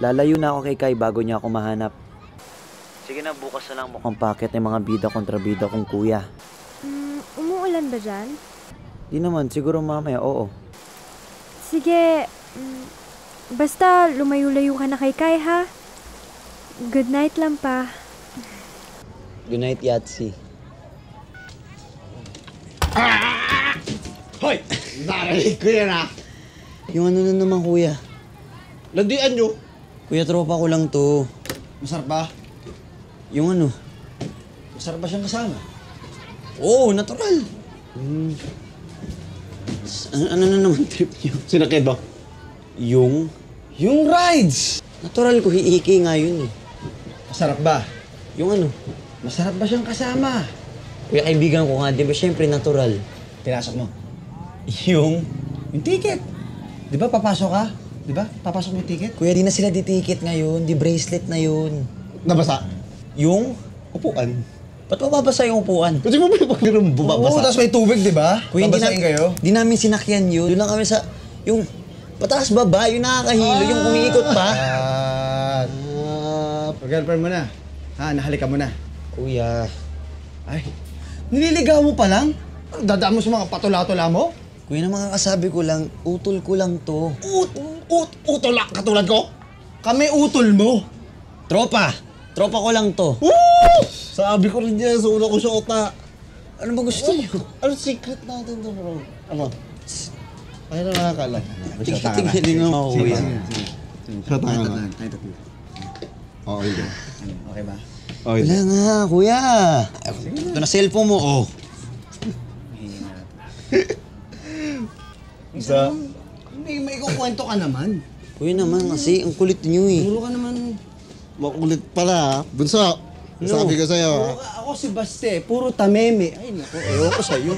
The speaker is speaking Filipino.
Lalayo na ako kay Kai bago niya ako mahanap. Sige na, bukas na lang mukhang packet ng mga bida kontra bida kong kuya. Umuulan ba dyan? Di naman, siguro mamaya, oo. Sige, basta lumayo-layo ka na kay Kai, ha? Good night lang pa. Good night, Yatsi. Hoy! Narinig ko yan ah! Yung ano na naman, kuya. Landian nyo! Kuya, tropa ko lang to. Masarap ba? Yung ano? Masarap ba siyang kasama? Oo, natural. Ano na naman trip niyo? Sinakyan ba? Yung Rides! natural ko, hiiki nga yun eh. Masarap ba? Yung ano? Masarap ba siyang kasama? Kuya, kaibigan ko nga, di ba? Siyempre, natural. Pinasok mo. Yung Yung ticket! Di ba papasok ka? Di ba? Papasok mo yung ticket? Kuya, di na sila di-ticket ngayon. Di bracelet na yun. Nabasa? Yung Upuan. ba't mababasa yung upuan? Kasi mo ba yung bumabasa? Oo, tapos may tubig, di ba? Kuya, Babasahin kayo? Di namin sinakyan yun. Doon lang kami sa, yung pataas baba, yung nakakahilo, yung umiikot pa. Girlfriend mo na. Ha, nahalikan mo na. Kuya, Ay, nililigaw mo pa lang? Dadaan mo sa mga patula-tula mo? kuya, na mga kasabi ko lang, utol ko lang to. Utol katulad ko? Kami utol mo. Tropa ko lang to. Woo! Sabi ko rin yan sa una ko sa uta. Ano ba gusto niyo? Ano secret natin to, bro? Ano? Ay na nakakala. Tingnan mo ako, kuya. Shota ka na. Okay ba? Okay ba? Okay. Wala nga, kuya. Ito na cellphone mo, oh. Isa. May kukwento ka naman. Kuya naman kasi, ang kulit niyo eh. Puro ka naman. Makulit pala ha. Bunso, sabi ko sa'yo ha. Ako si Baste, puro tameme. Ay naku, ewan ko sa'yo.